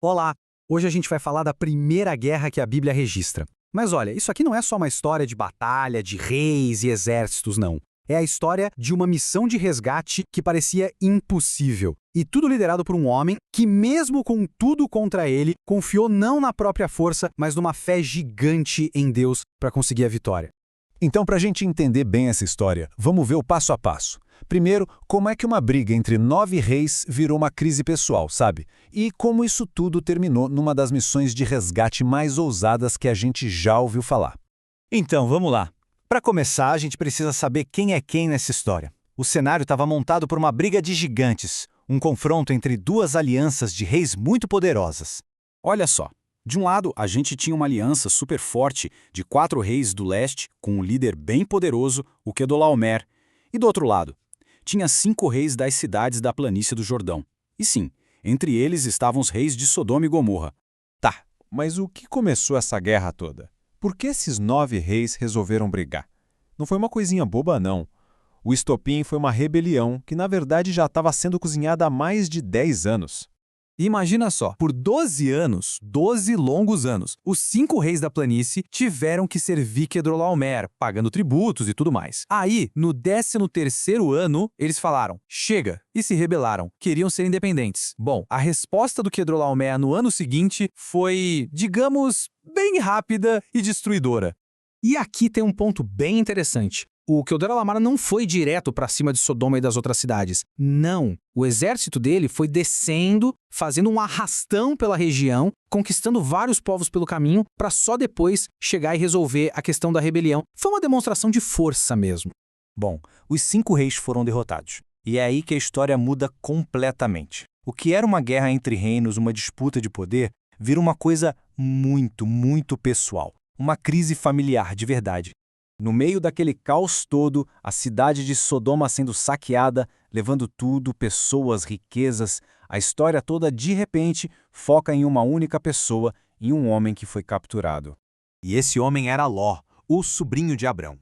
Olá! Hoje a gente vai falar da primeira guerra que a Bíblia registra. Mas olha, isso aqui não é só uma história de batalha, de reis e exércitos, não. É a história de uma missão de resgate que parecia impossível. E tudo liderado por um homem que, mesmo com tudo contra ele, confiou não na própria força, mas numa fé gigante em Deus para conseguir a vitória. Então, para a gente entender bem essa história, vamos ver o passo a passo. Primeiro, como é que uma briga entre 9 reis virou uma crise pessoal, sabe? E como isso tudo terminou numa das missões de resgate mais ousadas que a gente já ouviu falar. Então, vamos lá. Para começar, a gente precisa saber quem é quem nessa história. O cenário estava montado por uma briga de gigantes, um confronto entre duas alianças de reis muito poderosas. Olha só. De um lado, a gente tinha uma aliança super forte de 4 reis do leste, com um líder bem poderoso, o Quedorlaomer. E do outro lado, tinha 5 reis das cidades da planície do Jordão. E sim, entre eles estavam os reis de Sodoma e Gomorra. Tá, mas o que começou essa guerra toda? Por que esses 9 reis resolveram brigar? Não foi uma coisinha boba, não. O estopim foi uma rebelião que, na verdade, já estava sendo cozinhada há mais de 10 anos. Imagina só, por 12 anos, 12 longos anos, os 5 reis da planície tiveram que servir Quedorlaomer, pagando tributos e tudo mais. Aí, no 13º ano, eles falaram, chega, e se rebelaram, queriam ser independentes. Bom, a resposta do Quedorlaomer no ano seguinte foi, digamos, bem rápida e destruidora. E aqui tem um ponto bem interessante. O Quedorlaomer não foi direto para cima de Sodoma e das outras cidades. Não. O exército dele foi descendo, fazendo um arrastão pela região, conquistando vários povos pelo caminho, para só depois chegar e resolver a questão da rebelião. Foi uma demonstração de força mesmo. Bom, os 5 reis foram derrotados. E é aí que a história muda completamente. O que era uma guerra entre reinos, uma disputa de poder, vira uma coisa muito, muito pessoal. Uma crise familiar de verdade. No meio daquele caos todo, a cidade de Sodoma sendo saqueada, levando tudo, pessoas, riquezas, a história toda, de repente, foca em uma única pessoa, em um homem que foi capturado. E esse homem era Ló, o sobrinho de Abrão.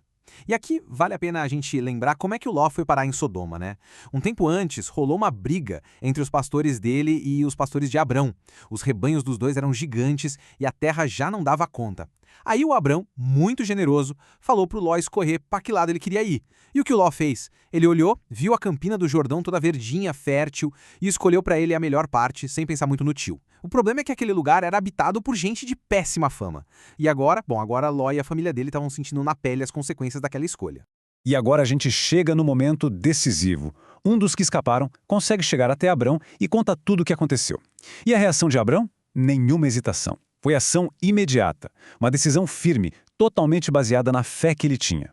E aqui vale a pena a gente lembrar como é que o Ló foi parar em Sodoma, né? Um tempo antes, rolou uma briga entre os pastores dele e os pastores de Abrão. Os rebanhos dos dois eram gigantes e a terra já não dava conta. Aí o Abrão, muito generoso, falou pro Ló escorrer para que lado ele queria ir. E o que o Ló fez? Ele olhou, viu a campina do Jordão toda verdinha, fértil, e escolheu para ele a melhor parte, sem pensar muito no tio. O problema é que aquele lugar era habitado por gente de péssima fama. E agora, agora Ló e a família dele estavam sentindo na pele as consequências daquela escolha. E agora a gente chega no momento decisivo. Um dos que escaparam consegue chegar até Abrão e conta tudo o que aconteceu. E a reação de Abrão? Nenhuma hesitação. Foi ação imediata, uma decisão firme, totalmente baseada na fé que ele tinha.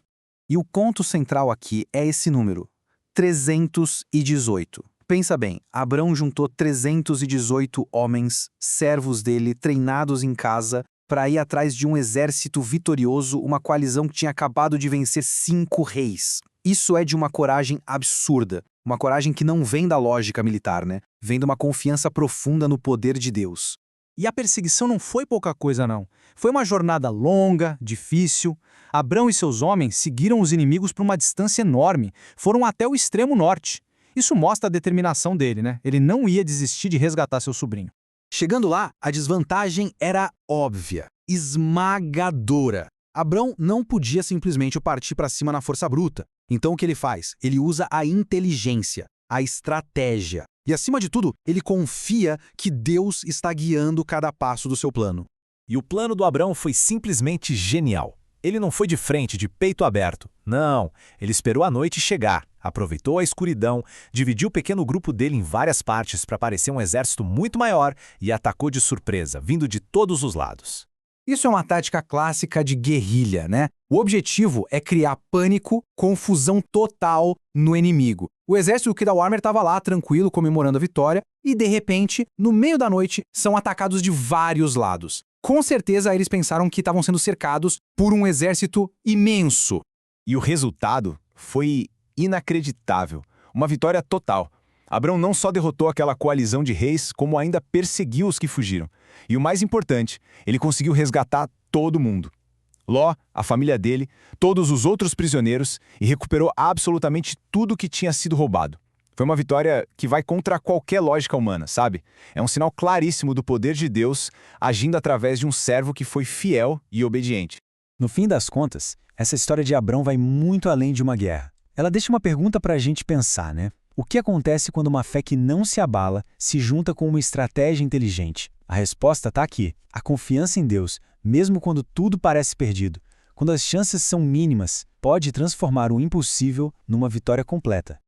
E o ponto central aqui é esse número, 318. Pensa bem, Abrão juntou 318 homens, servos dele, treinados em casa, para ir atrás de um exército vitorioso, uma coalizão que tinha acabado de vencer 5 reis. Isso é de uma coragem absurda, uma coragem que não vem da lógica militar, né? Vem de uma confiança profunda no poder de Deus. E a perseguição não foi pouca coisa, não. Foi uma jornada longa, difícil. Abrão e seus homens seguiram os inimigos por uma distância enorme, foram até o extremo norte. Isso mostra a determinação dele, né? Ele não ia desistir de resgatar seu sobrinho. Chegando lá, a desvantagem era óbvia, esmagadora. Abrão não podia simplesmente partir para cima na força bruta. Então o que ele faz? Ele usa a inteligência, a estratégia. E, acima de tudo, ele confia que Deus está guiando cada passo do seu plano. E o plano do Abrão foi simplesmente genial. Ele não foi de frente, de peito aberto. Não, ele esperou a noite chegar, aproveitou a escuridão, dividiu o pequeno grupo dele em várias partes para parecer um exército muito maior e atacou de surpresa, vindo de todos os lados. Isso é uma tática clássica de guerrilha, né? O objetivo é criar pânico, confusão total no inimigo. O exército do Quedorlaomer estava lá, tranquilo, comemorando a vitória, e de repente, no meio da noite, são atacados de vários lados. Com certeza, eles pensaram que estavam sendo cercados por um exército imenso. E o resultado foi inacreditável. Uma vitória total. Abrão não só derrotou aquela coalizão de reis, como ainda perseguiu os que fugiram. E o mais importante, ele conseguiu resgatar todo mundo. Ló, a família dele, todos os outros prisioneiros e recuperou absolutamente tudo que tinha sido roubado. Foi uma vitória que vai contra qualquer lógica humana, sabe? É um sinal claríssimo do poder de Deus agindo através de um servo que foi fiel e obediente. No fim das contas, essa história de Abrão vai muito além de uma guerra. Ela deixa uma pergunta para a gente pensar, né? O que acontece quando uma fé que não se abala se junta com uma estratégia inteligente? A resposta está aqui. A confiança em Deus, mesmo quando tudo parece perdido, quando as chances são mínimas, pode transformar o impossível numa vitória completa.